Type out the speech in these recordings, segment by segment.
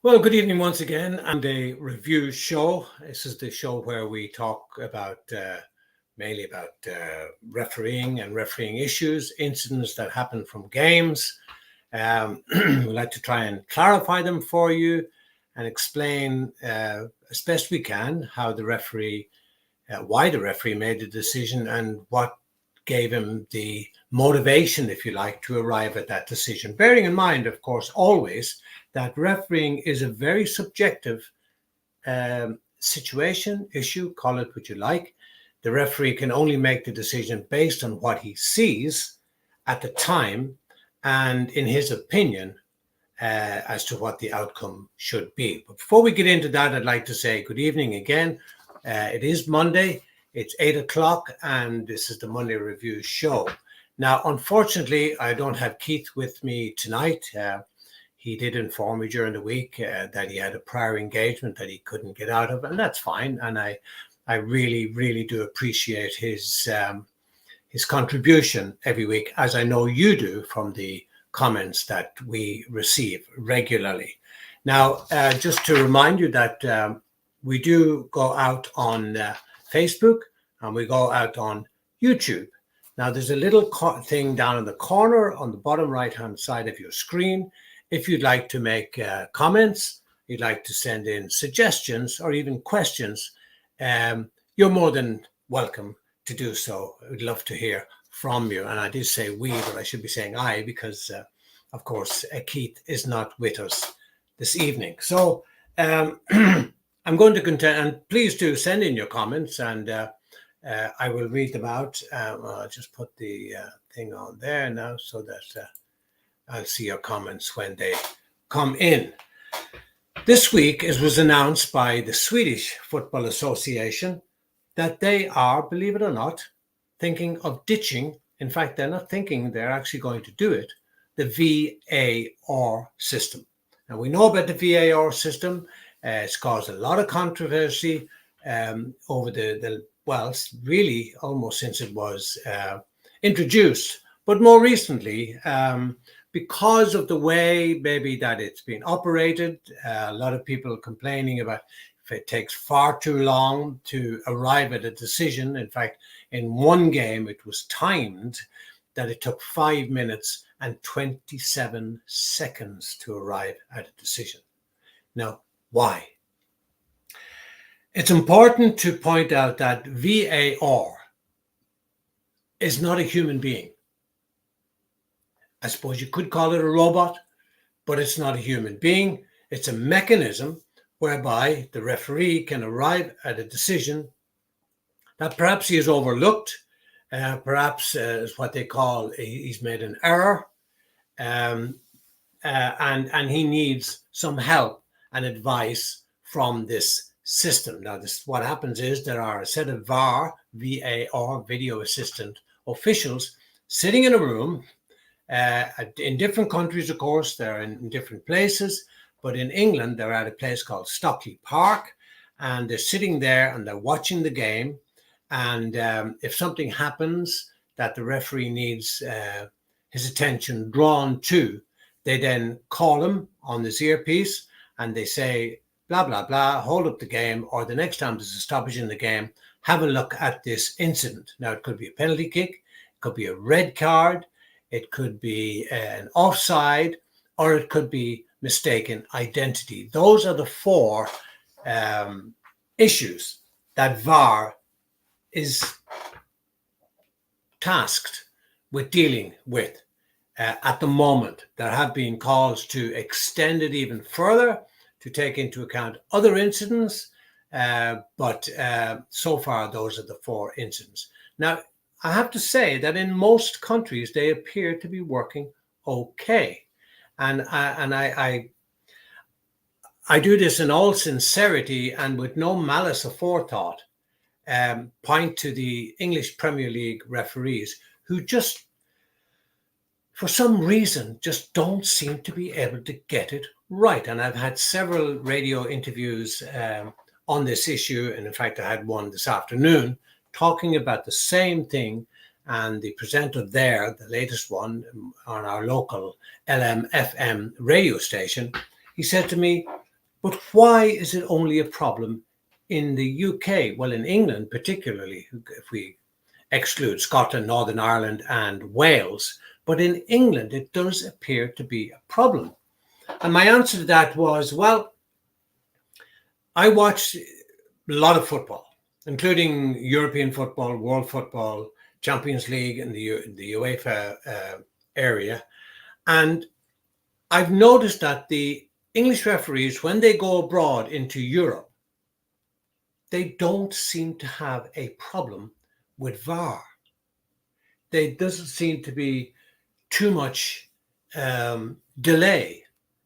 Well, good evening once again. And a review show. This is the show where we talk about mainly about refereeing and refereeing issues, incidents that happen from games. We like to try and clarify them for you and explain as best we can how the referee, why the referee made the decision and what gave him the motivation, if you like, to arrive at that decision. Bearing in mind, of course, always that refereeing is a very subjective situation, issue, call it what you like. The referee can only make the decision based on what he sees at the time and in his opinion as to what the outcome should be. But before we get into that, I'd like to say good evening again. It is Monday. It's 8 o'clock, and this is the Monday Review Show. Now, unfortunately, I don't have Keith with me tonight. He did inform me during the week that he had a prior engagement that he couldn't get out of, and that's fine. And I really, really do appreciate his contribution every week, as I know you do from the comments that we receive regularly. Now, just to remind you that we do go out on Facebook and we go out on YouTube. Now, there's a little thing down in the corner on the bottom right-hand side of your screen. If you'd like to make comments, you'd like to send in suggestions or even questions, you're more than welcome to do so. I'd love to hear from you. And I did say we, but I should be saying I, because, of course, Keith is not with us this evening. So I'm going to continue, and please do send in your comments, and I will read them out. I'll just put the thing on there now so that I'll see your comments when they come in. This week, it was announced by the Swedish Football Association that they are, believe it or not, thinking of ditching. In fact, they're not thinking, they're actually going to do it, the VAR system. Now, we know about the VAR system. It's caused a lot of controversy over well, really almost since it was introduced. But more recently, because of the way maybe that it's been operated, a lot of people complaining about if it takes far too long to arrive at a decision. In fact, in one game, it was timed that it took 5 minutes and 27 seconds to arrive at a decision. Now, why? It's important to point out that VAR is not a human being. I suppose you could call it a robot, but it's not a human being. It's a mechanism whereby the referee can arrive at a decision that perhaps he has overlooked, perhaps is what they call he's made an error, and he needs some help and advice from this system. Now, what happens is there are a set of VAR, video assistant officials sitting in a room. In different countries, of course, they're in different places, but in England, they're at a place called Stockley Park, and they're sitting there and they're watching the game. And if something happens that the referee needs his attention drawn to, they then call him on this earpiece and they say, blah, blah, blah, hold up the game, or the next time there's a stoppage in the game, have a look at this incident. Now, it could be a penalty kick, it could be a red card, it could be an offside, or it could be mistaken identity. Those are the four issues that VAR is tasked with dealing with at the moment. There have been calls to extend it even further to take into account other incidents, but so far those are the four incidents. Now, I have to say that in most countries, they appear to be working okay. And I do this in all sincerity and with no malice aforethought, point to the English Premier League referees who just, for some reason, just don't seem to be able to get it right. And I've had several radio interviews on this issue. And in fact, I had one this afternoon talking about the same thing. And the presenter there, the latest one on our local LMFM radio station, he said to me, But why is it only a problem in the UK? Well, in England particularly, if we exclude Scotland, Northern Ireland and Wales, but in England it does appear to be a problem. And my answer to that was, well, I watched a lot of football, including European football, world football, Champions League in the UEFA area. And I've noticed that the English referees, when they go abroad into Europe, they don't seem to have a problem with VAR. There doesn't seem to be too much delay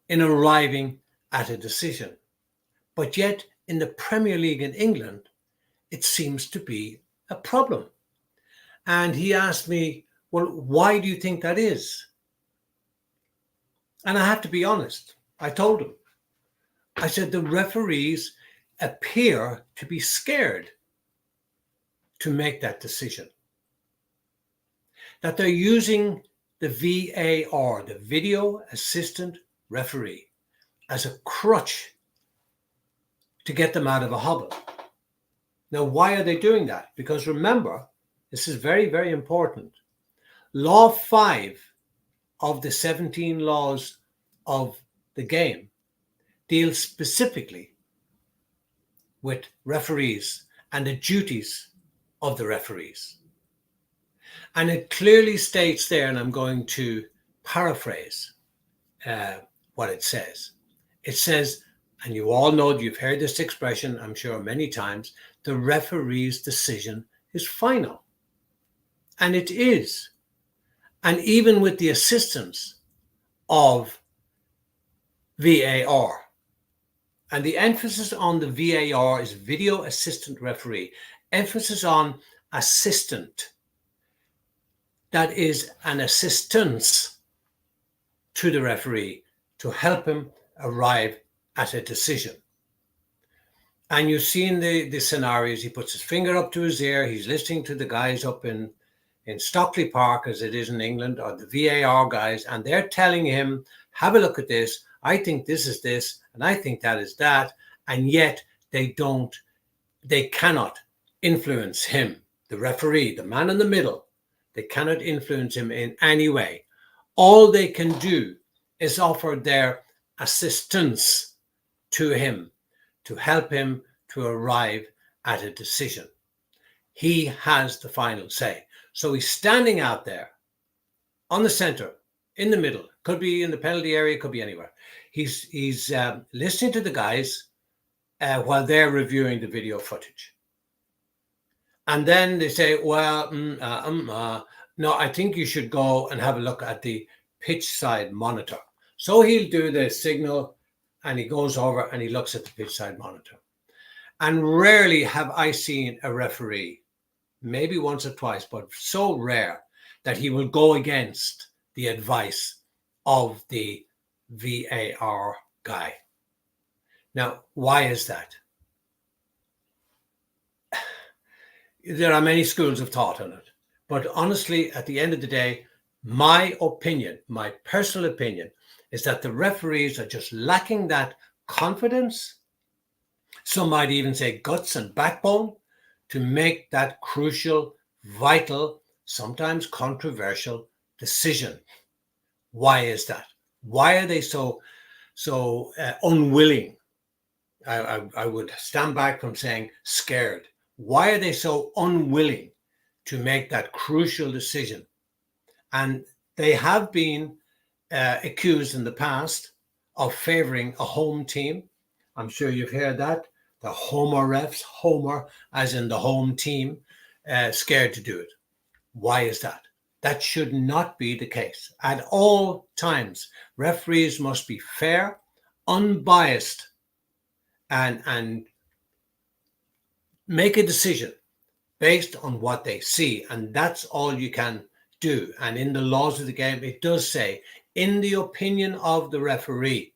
in arriving at a decision. But yet in the Premier League in England, it seems to be a problem. And he asked me, well, why do you think that is? And I have to be honest. I told him. I said, the referees appear to be scared to make that decision. That they're using the VAR, the Video Assistant Referee, as a crutch to get them out of a hobble. Now, why are they doing that? Because remember, this is very, very important. Law 5 of the 17 laws of the game deals specifically with referees and the duties of the referees. And it clearly states there, and I'm going to paraphrase what it says. It says, and you all know, you've heard this expression, I'm sure many times, the referee's decision is final. And it is. And even with the assistance of VAR. And the emphasis on the VAR is Video Assistant Referee. Emphasis on assistant. That is an assistance to the referee to help him arrive at a decision. And you see in the scenarios, he puts his finger up to his ear, he's listening to the guys up in Stockley Park, as it is in England, or the VAR guys, and they're telling him, have a look at this, I think this is this, and I think that is that, and yet they cannot influence him, the referee, the man in the middle. They cannot influence him in any way. All they can do is offer their assistance to him to help him to arrive at a decision. He has the final say. So he's standing out there on the center, in the middle, could be in the penalty area, could be anywhere. He's listening to the guys while they're reviewing the video footage. And then they say, well, no, I think you should go and have a look at the pitch side monitor. So he'll do the signal and he goes over and he looks at the pitch side monitor. And rarely have I seen a referee, maybe once or twice, but so rare, that he will go against the advice of the VAR guy. Now, why is that? There are many schools of thought on it. But honestly, at the end of the day, my opinion, my personal opinion, is that the referees are just lacking that confidence. Some might even say guts and backbone to make that crucial, vital, sometimes controversial decision. Why is that? Why are they so unwilling? I would stand back from saying scared. Why are they so unwilling to make that crucial decision? And they have been accused in the past of favoring a home team. I'm sure you've heard that. The Homer refs, Homer as in the home team, scared to do it. Why is that? That should not be the case. At all times, referees must be fair, unbiased, and make a decision based on what they see. And that's all you can do. And in the laws of the game, it does say, in the opinion of the referee,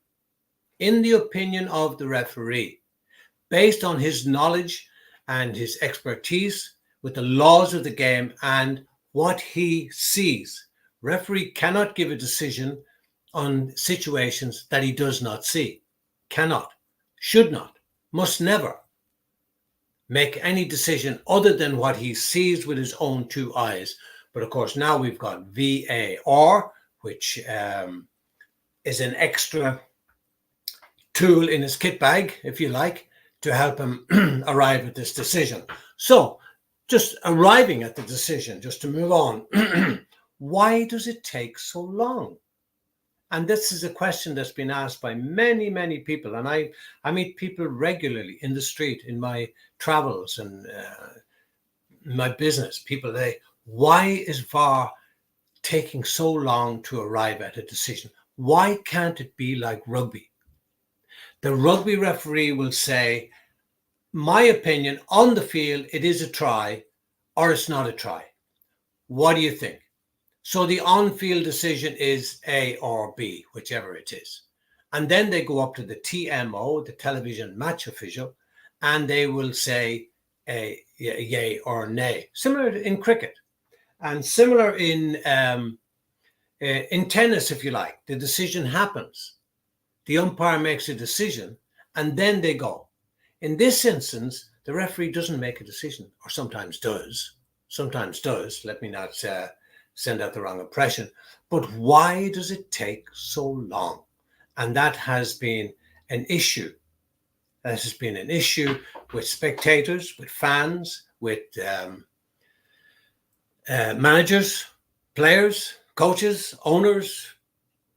based on his knowledge and his expertise with the laws of the game and what he sees. Referee cannot give a decision on situations that he does not see. Cannot. should not, must never make any decision other than what he sees with his own two eyes. But of course, now we've got VAR, which is an extra tool in his kit bag, if you like, to help him arrive at this decision. So just arriving at the decision, just to move on, why does it take so long? And this is a question that's been asked by many, many people. And I meet people regularly in the street, in my travels and my business. People say, why is VAR taking so long to arrive at a decision? Why can't it be like rugby? The rugby referee will say, my opinion, on the field, it is a try or it's not a try. What do you think? So the on-field decision is A or B, whichever it is. And then they go up to the TMO, the television match official, and they will say a yay or nay. Similar in cricket and similar in tennis, if you like. The decision happens. The umpire makes a decision and then they go. In this instance, the referee doesn't make a decision, or sometimes does. Let me not send out the wrong impression. But why does it take so long? And that has been an issue. That has been an issue with spectators, with fans, with managers, players, coaches, owners,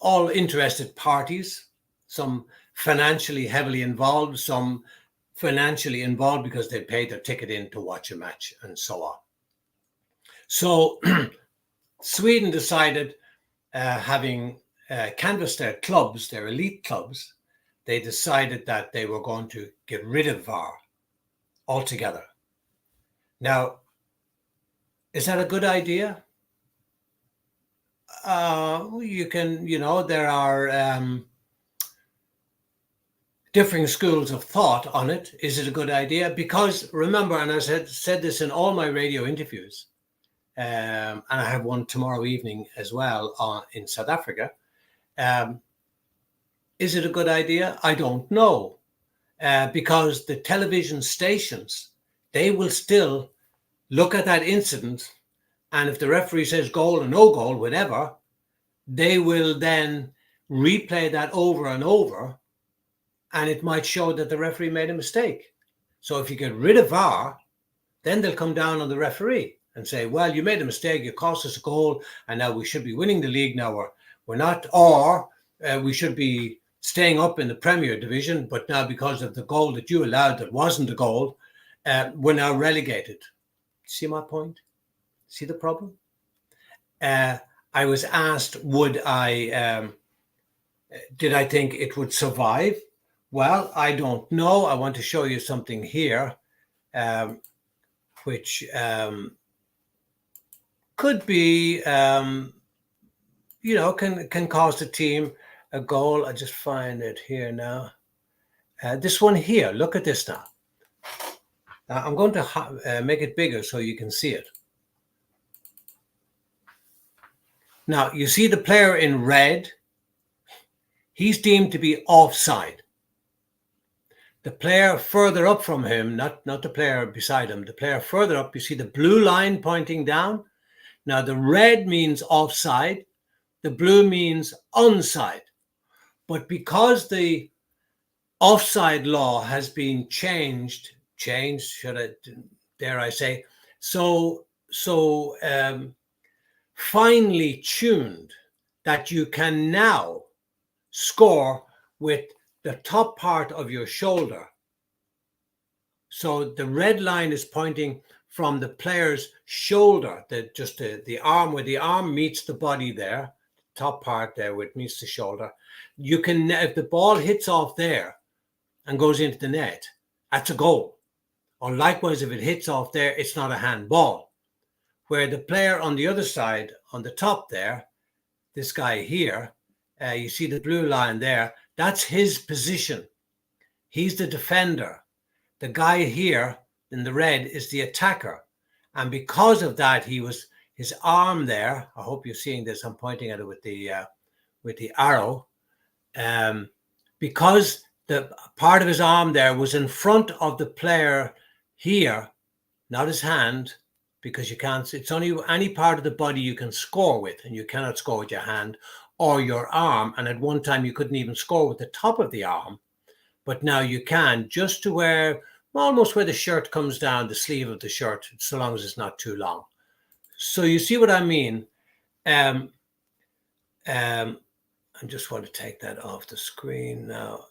all interested parties, some financially heavily involved, some financially involved because they paid their ticket in to watch a match and so on. So Sweden decided, having canvassed their clubs, their elite clubs, they decided that they were going to get rid of VAR altogether. Now, is that a good idea? You can, there are differing schools of thought on it. Is it a good idea? Because remember, and I said this in all my radio interviews, and I have one tomorrow evening as well in South Africa. Is it a good idea? I don't know, because the television stations, they will still look at that incident, and if the referee says goal or no goal, whatever, they will then replay that over and over, and it might show that the referee made a mistake. So if you get rid of VAR, then they'll come down on the referee and say, well, you made a mistake, you cost us a goal, and now we should be winning the league. Now we're not, or we should be staying up in the Premier Division, but now because of the goal that you allowed that wasn't a goal, we're now relegated. See my point? See the problem? I was asked, did I think it would survive? Well, I don't know. I want to show you something here, which could be, can cost the team a goal. I just find it here now. This one here, look at this now. I'm going to make it bigger so you can see it. Now, you see the player in red? He's deemed to be offside. The player further up from him, not the player beside him, the player further up, you see the blue line pointing down? Now, the red means offside. The blue means onside. But because the offside law has been changed, dare I say, so finely tuned that you can now score with the top part of your shoulder. So the red line is pointing from the player's shoulder, the arm, where the arm meets the body there, top part there where it meets the shoulder. You can, if the ball hits off there and goes into the net, that's a goal. Or likewise, if it hits off there, it's not a handball. Where the player on the other side, on the top there, this guy here, you see the blue line there, that's his position. He's the defender. The guy here in the red is the attacker. And because of that, his arm there, I hope you're seeing this, I'm pointing at it with the arrow, because the part of his arm there was in front of the player here, not his hand, because you can't, it's only any part of the body you can score with, and you cannot score with your hand or your arm. And at one time you couldn't even score with the top of the arm, but now you can, just to where, almost where the shirt comes down, the sleeve of the shirt, so long as it's not too long. So you see what I mean? I just want to take that off the screen now,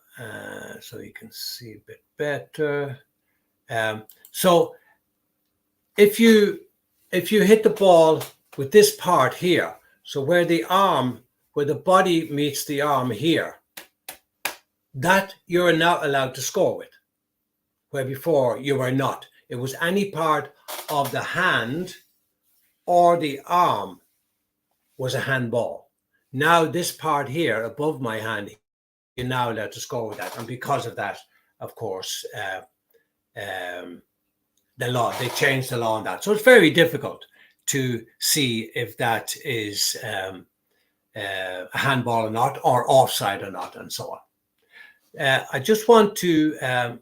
so you can see a bit better. So if you hit the ball with this part here, so where the arm, where the body meets the arm here, that you're now allowed to score with, where before you were not. It was any part of the hand or the arm was a handball. Now this part here above my hand, you're now allowed to score with that. And because of that, of course, the law, they changed the law on that. So it's very difficult to see if that is a handball or not, or offside or not, and so on. I just want to, I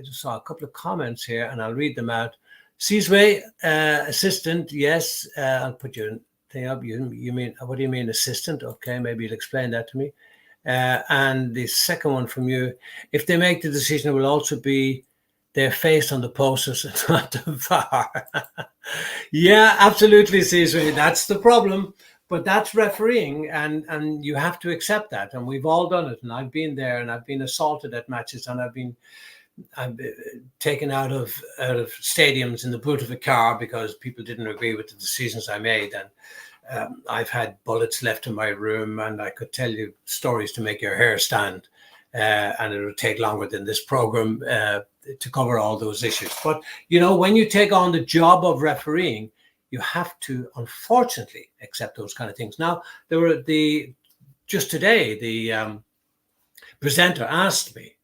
just saw a couple of comments here and I'll read them out. Seasway, assistant, yes, I'll put your thing up. You mean, what do you mean assistant? Okay, maybe you'll explain that to me. And the second one from you, if they make the decision, it will also be their face on the posters and not the VAR. Yeah, absolutely, Seasway, that's the problem. But that's refereeing, and you have to accept that. And we've all done it. And I've been there, and I've been assaulted at matches, and I've been taken out of stadiums in the boot of a car because people didn't agree with the decisions I made. And I've had bullets left in my room, and I could tell you stories to make your hair stand. And it would take longer than this program to cover all those issues. But, you know, when you take on the job of refereeing, you have to, unfortunately, accept those kind of things. Now, there were just today, the presenter asked me,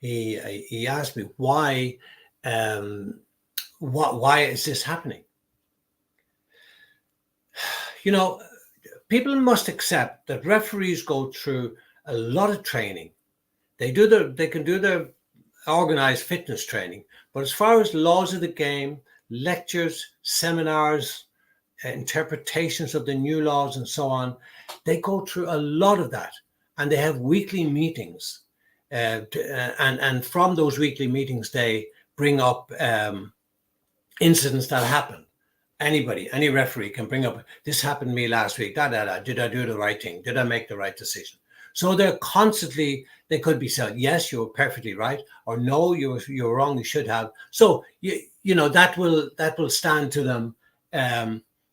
he asked me why is this happening? You know, people must accept that referees go through a lot of training. They can do their organized fitness training, but as far as laws of the game, lectures, seminars, interpretations of the new laws and so on, they go through a lot of that, and they have weekly meetings, and from those weekly meetings they bring up incidents that happen. Any referee can bring up, this happened to me last week, did I do the right thing, did I make the right decision? So they're constantly, they could be said, yes, you were perfectly right, or no, you were wrong, you should have. So you know, that will stand to them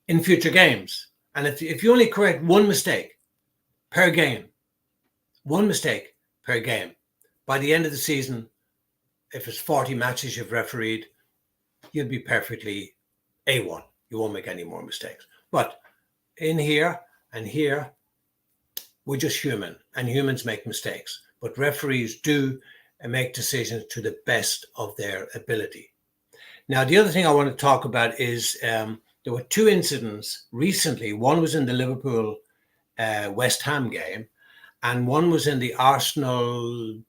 in future games. And if you only correct one mistake per game, by the end of the season, if it's 40 matches you've refereed, you'll be perfectly A1. You won't make any more mistakes. But in here and here, we're just human, and humans make mistakes. But referees do make decisions to the best of their ability. Now, the other thing I want to talk about is there were two incidents recently. One was in the Liverpool West Ham game, and one was in the Arsenal.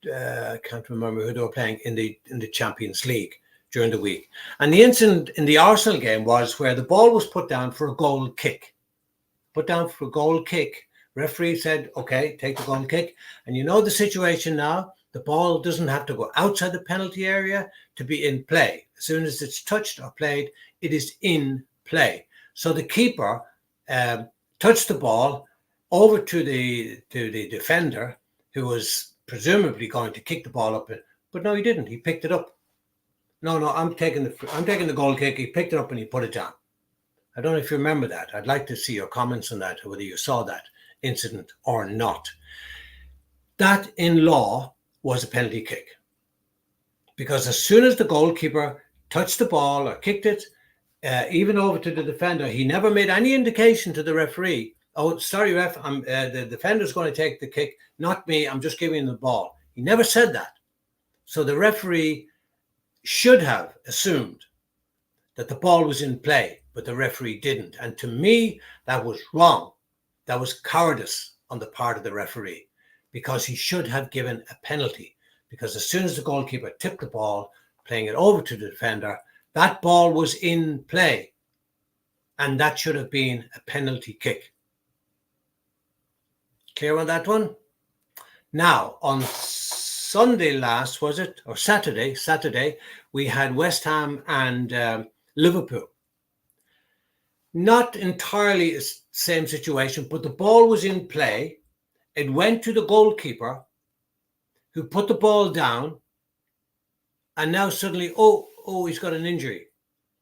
I can't remember who they were playing in the Champions League during the week. And the incident in the Arsenal game was where the ball was put down for a goal kick. Referee said, okay, take the goal kick. And you know the situation now, the ball doesn't have to go outside the penalty area to be in play. As soon as it's touched or played, it is in play. So the keeper touched the ball over to the defender, who was presumably going to kick the ball up, but no, he didn't. He picked it up. No, I'm taking the goal kick. He picked it up and he put it down. I don't know if you remember that. I'd like to see your comments on that, whether you saw that incident or not. That in law was a penalty kick, because as soon as the goalkeeper touched the ball or kicked it, even over to the defender, he never made any indication to the referee, oh, sorry, ref, the defender's going to take the kick, not me, I'm just giving him the ball. He never said that. So the referee should have assumed that the ball was in play, but the referee didn't. And to me, that was wrong. That was cowardice on the part of the referee. because he should have given a penalty. Because as soon as the goalkeeper tipped the ball, playing it over to the defender, that ball was in play. And that should have been a penalty kick. Clear on that one? Now, on Sunday last, was it? Or Saturday, we had West Ham and Liverpool. Not entirely the same situation, but the ball was in play. It went to the goalkeeper, who put the ball down, and now suddenly, oh, he's got an injury.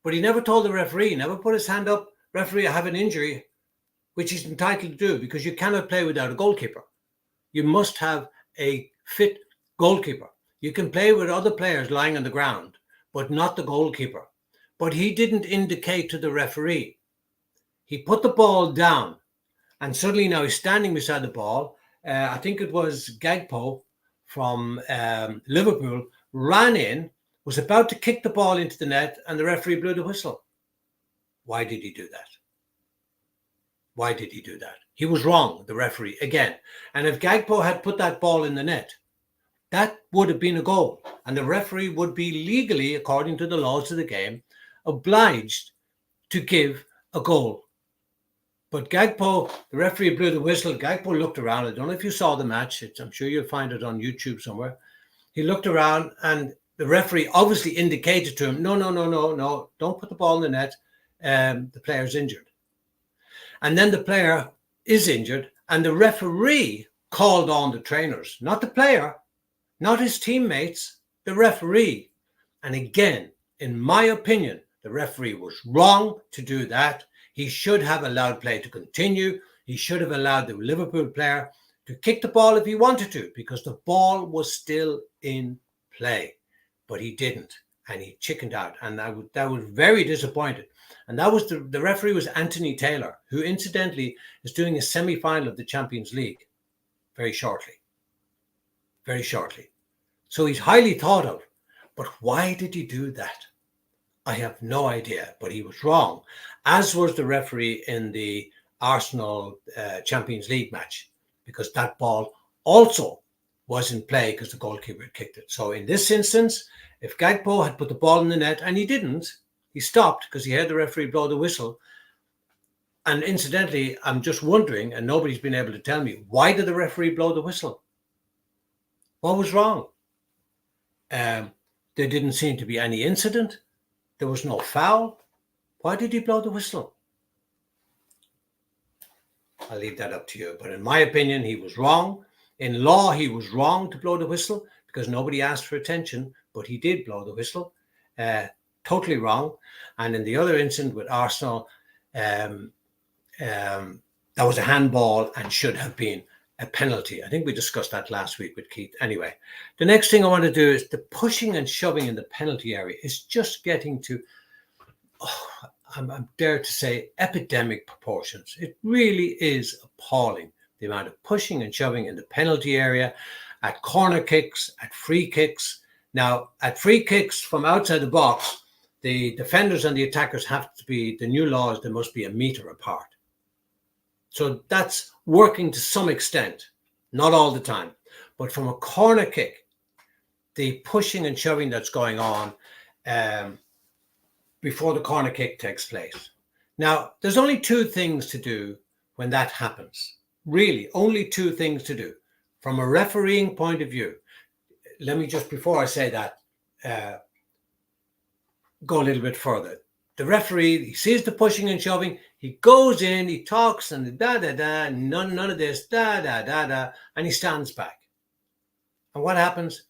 But he never told the referee, never put his hand up, referee, I have an injury, which he's entitled to do, because you cannot play without a goalkeeper. You must have a fit goalkeeper. You can play with other players lying on the ground, but not the goalkeeper. But he didn't indicate to the referee. He put the ball down, and suddenly now he's standing beside the ball. I think it was Gakpo from Liverpool ran in, was about to kick the ball into the net, and the referee blew the whistle. Why did he do that? Why did he do that? He was wrong, the referee, again. And if Gakpo had put that ball in the net, that would have been a goal. And the referee would be legally, according to the laws of the game, obliged to give a goal. But Gakpo, the referee blew the whistle. Gakpo looked around. I don't know if you saw the match. I'm sure you'll find it on YouTube somewhere. He looked around, and the referee obviously indicated to him, no, don't put the ball in the net. The player's injured. And then the player is injured, and the referee called on the trainers, not the player, not his teammates, the referee. And again, in my opinion, the referee was wrong to do that. He should have allowed play to continue. He should have allowed the Liverpool player to kick the ball if he wanted to, because the ball was still in play. But he didn't, and he chickened out, and that was very disappointed. And that was the referee was Anthony Taylor, who incidentally is doing a semi-final of the Champions League very shortly. Very shortly. So he's highly thought of. But why did he do that? I have no idea, but he was wrong, as was the referee in the Arsenal Champions League match, because that ball also was in play because the goalkeeper had kicked it. So in this instance, if Gakpo had put the ball in the net, and he didn't, he stopped because he heard the referee blow the whistle. And incidentally, I'm just wondering, and nobody's been able to tell me, why did the referee blow the whistle? What was wrong? There didn't seem to be any incident. There was no foul. Why did he blow the whistle? I'll leave that up to you. But in my opinion, he was wrong. In law, he was wrong to blow the whistle because nobody asked for attention, but he did blow the whistle. Totally wrong. And in the other incident with Arsenal, that was a handball and should have been a penalty. I think we discussed that last week with Keith. Anyway, the next thing I want to do is the pushing and shoving in the penalty area is just getting to, I'm dare to say, epidemic proportions. It really is appalling, the amount of pushing and shoving in the penalty area, at corner kicks, at free kicks. Now, at free kicks from outside the box, the defenders and the attackers have to be, the new law is they must be a meter apart. So that's working to some extent, not all the time. But from a corner kick, the pushing and shoving that's going on before the corner kick takes place. Now, there's only two things to do when that happens. Really, only two things to do. From a refereeing point of view, let me just, before I say that, go a little bit further. The referee, he sees the pushing and shoving, he goes in, he talks, and da-da-da, none of this, da-da-da-da, and he stands back. And what happens?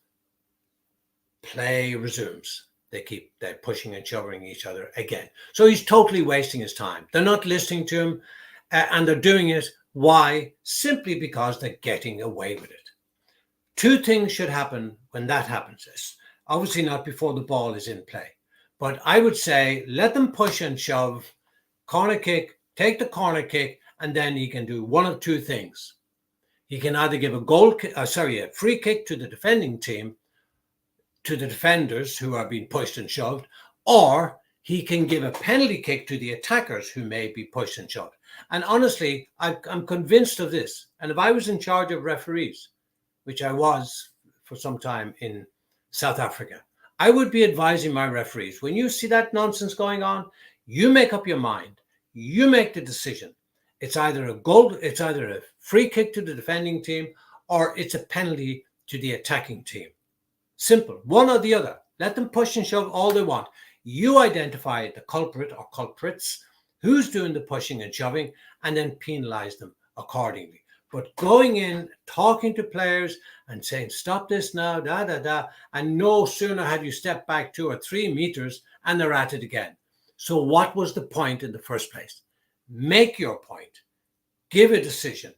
Play resumes. They're pushing and shoving each other again. So he's totally wasting his time. They're not listening to him, and they're doing it. Why? Simply because they're getting away with it. Two things should happen when that happens. Obviously not before the ball is in play. But I would say let them push and shove, corner kick, take the corner kick, and then he can do one of two things. He can either give a free kick to the defending team, to the defenders who are being pushed and shoved, or he can give a penalty kick to the attackers who may be pushed and shoved. And honestly, I'm convinced of this. And if I was in charge of referees, which I was for some time in South Africa, I would be advising my referees, when you see that nonsense going on, you make up your mind. You make the decision. It's either a free kick to the defending team, or it's a penalty to the attacking team. Simple, one or the other. Let them push and shove all they want. You identify the culprit or culprits, who's doing the pushing and shoving, and then penalize them accordingly. But going in, talking to players and saying, stop this now, and no sooner have you stepped back 2 or 3 meters and they're at it again. So what was the point in the first place? Make your point. Give a decision.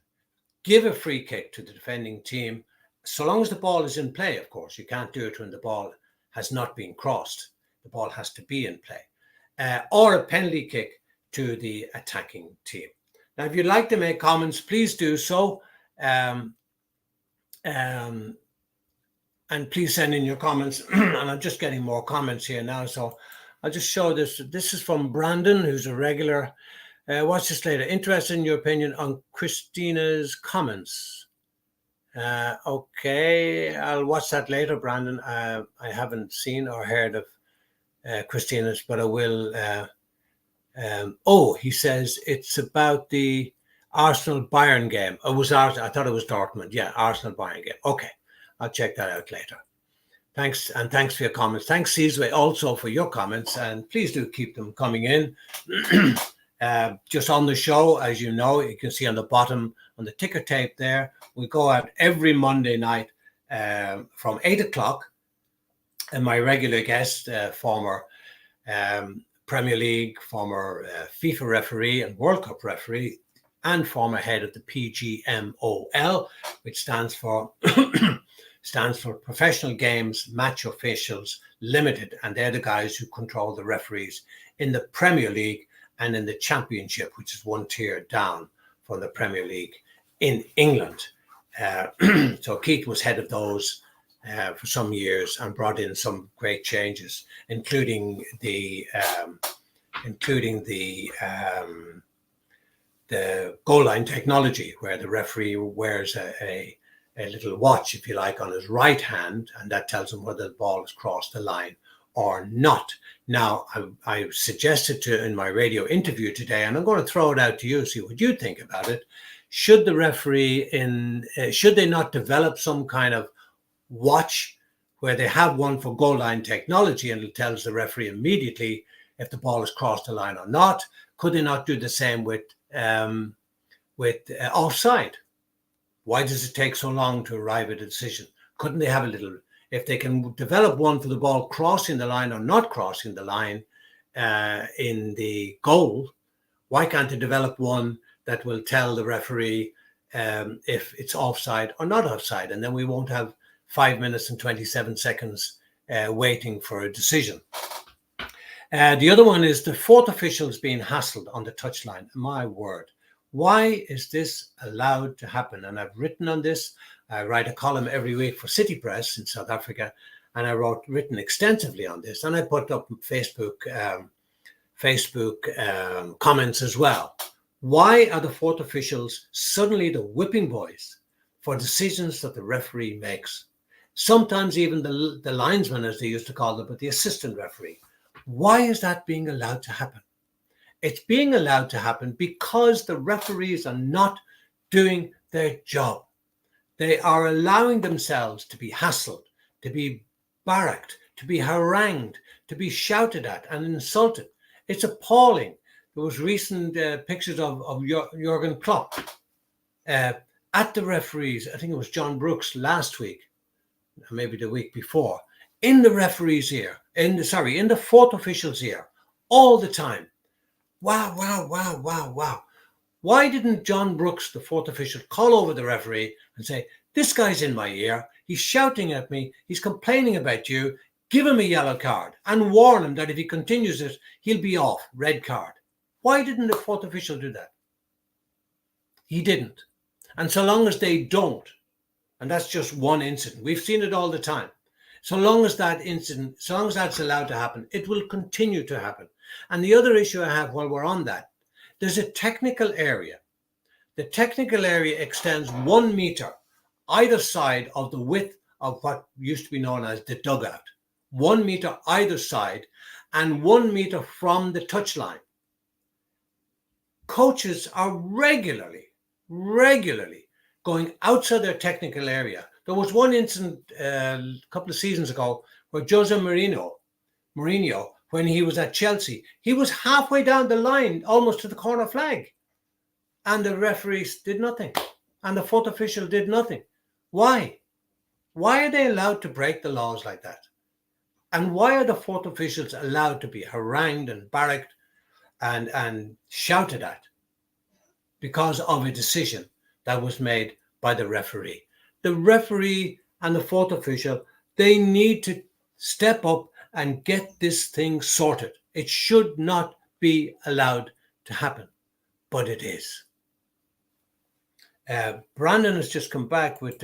Give a free kick to the defending team. So long as the ball is in play, of course. You can't do it when the ball has not been crossed. The ball has to be in play. Or a penalty kick to the attacking team. Now, if you'd like to make comments, please do so. And please send in your comments. And I'm just getting more comments here now. So I'll just show this. This is from Brandon, who's a regular. Watch this later. Interested in your opinion on Christina's comments. Okay, I'll watch that later, Brandon. I haven't seen or heard of Christina's, but I will. He says it's about the Arsenal-Bayern game. I thought it was Dortmund. Yeah, Arsenal-Bayern game. Okay, I'll check that out later. Thanks, and thanks for your comments. Thanks, Cizwe, also for your comments, and please do keep them coming in. Just on the show, as you know, you can see on the bottom, on the ticker tape there, we go out every Monday night from 8 o'clock. And my regular guest, former Premier League, former FIFA referee and World Cup referee, and former head of the PGMOL, which stands for Professional Games Match Officials Limited, and they're the guys who control the referees in the Premier League and in the Championship, which is one tier down from the Premier League in England. So Keith was head of those for some years and brought in some great changes, including the goal line technology, where the referee wears a little watch, if you like, on his right hand, and that tells him whether the ball has crossed the line or not. Now, I suggested in my radio interview today, and I'm going to throw it out to you, see what you think about it. Should the referee should they not develop some kind of watch where they have one for goal line technology and it tells the referee immediately if the ball has crossed the line or not? Could they not do the same with offside? Why does it take so long to arrive at a decision? Couldn't they have a little, if they can develop one for the ball crossing the line or not crossing the line in the goal, why can't they develop one that will tell the referee if it's offside or not offside? And then we won't have 5 minutes and 27 seconds waiting for a decision. The other one is the fourth officials being hassled on the touchline. My word. Why is this allowed to happen? And I've written on this. I write a column every week for City Press in South Africa, and I written extensively on this. And I put up Facebook comments as well. Why are the fourth officials suddenly the whipping boys for decisions that the referee makes? Sometimes even the linesman, as they used to call them, but the assistant referee. Why is that being allowed to happen? It's being allowed to happen because the referees are not doing their job. They are allowing themselves to be hassled, to be barracked, to be harangued, to be shouted at and insulted. It's appalling. There was recent pictures of Jurgen Klopp at the referees. I think it was John Brooks last week, maybe the week before, in the referee's ear, in the fourth official's ear, all the time. Wow, wow, wow, wow, wow. Why didn't John Brooks, the fourth official, call over the referee and say, this guy's in my ear, he's shouting at me, he's complaining about you, give him a yellow card and warn him that if he continues it, he'll be off, red card. Why didn't the fourth official do that? He didn't. And so long as they don't, and that's just one incident, we've seen it all the time. So long as that's allowed to happen, it will continue to happen. And the other issue I have while we're on that, there's a technical area. The technical area extends 1 meter either side of the width of what used to be known as the dugout. 1 meter either side and 1 meter from the touchline. Coaches are regularly going outside their technical area. There was one incident a couple of seasons ago where Jose Mourinho, when he was at Chelsea, he was halfway down the line, almost to the corner flag. And the referees did nothing. And the fourth official did nothing. Why? Why are they allowed to break the laws like that? And why are the fourth officials allowed to be harangued and barracked and shouted at because of a decision that was made by the referee? The referee and the fourth official, they need to step up and get this thing sorted. It should not be allowed to happen, but it is. Brandon has just come back with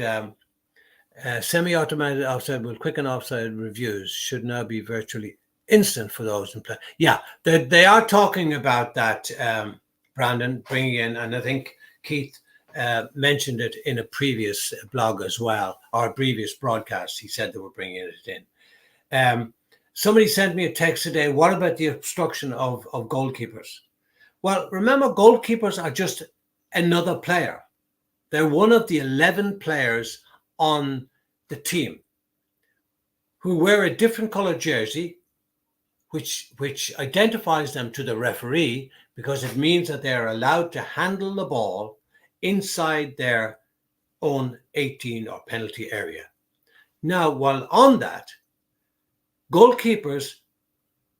semi-automated offside with quick and offside reviews should now be virtually instant for those in play. Yeah, they are talking about that, Brandon, bringing in, and I think Keith mentioned it in a previous blog as well, or a previous broadcast. He said they were bringing it in. Somebody sent me a text today. What about the obstruction of goalkeepers? Well, remember, goalkeepers are just another player. They're one of the 11 players on the team who wear a different color jersey, which identifies them to the referee, because it means that they're allowed to handle the ball inside their own 18 or penalty area. Now, while on that, goalkeepers,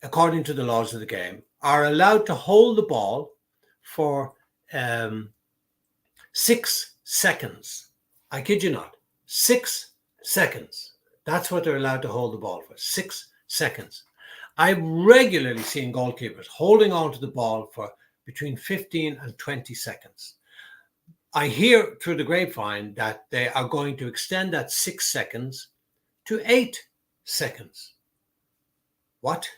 according to the laws of the game, are allowed to hold the ball for 6 seconds. I kid you not, 6 seconds. That's what they're allowed to hold the ball for, 6 seconds. I've regularly seen goalkeepers holding on to the ball for between 15 and 20 seconds. I hear through the grapevine that they are going to extend that 6 seconds to 8 seconds. What?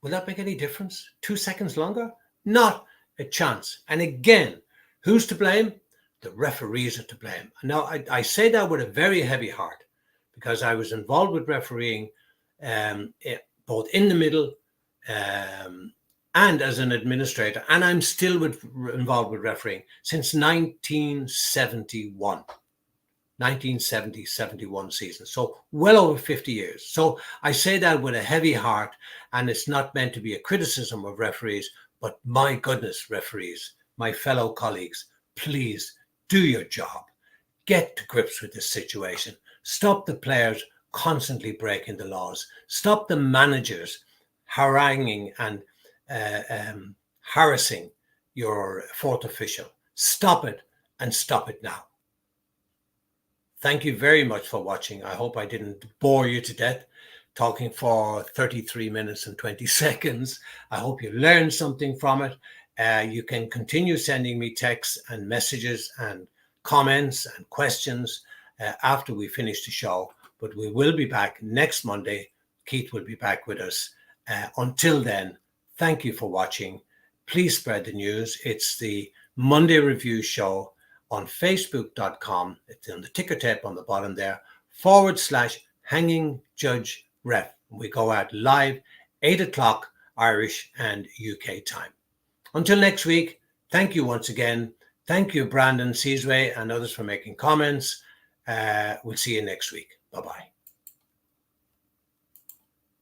Will that make any difference? 2 seconds longer? Not a chance. And again, who's to blame? The referees are to blame. Now, I say that with a very heavy heart, because I was involved with refereeing both in the middle and as an administrator, and I'm still involved with refereeing since 1971. 1970-71 season. So well over 50 years. So I say that with a heavy heart, and it's not meant to be a criticism of referees, but my goodness, referees, my fellow colleagues, please do your job. Get to grips with this situation. Stop the players constantly breaking the laws. Stop the managers haranguing and harassing your fourth official. Stop it, and stop it now. Thank you very much for watching. I hope I didn't bore you to death talking for 33 minutes and 20 seconds. I hope you learned something from it. You can continue sending me texts and messages and comments and questions after we finish the show. But we will be back next Monday. Keith will be back with us. Until then, thank you for watching. Please spread the news. It's the Monday Review Show on facebook.com. It's on the ticker tape on the bottom there, /Hanging Judge Ref. We go out live 8 o'clock Irish and UK time. Until next week, thank you once again. Thank you, Brandon Seasway and others for making comments. We'll see you next week. Bye-bye.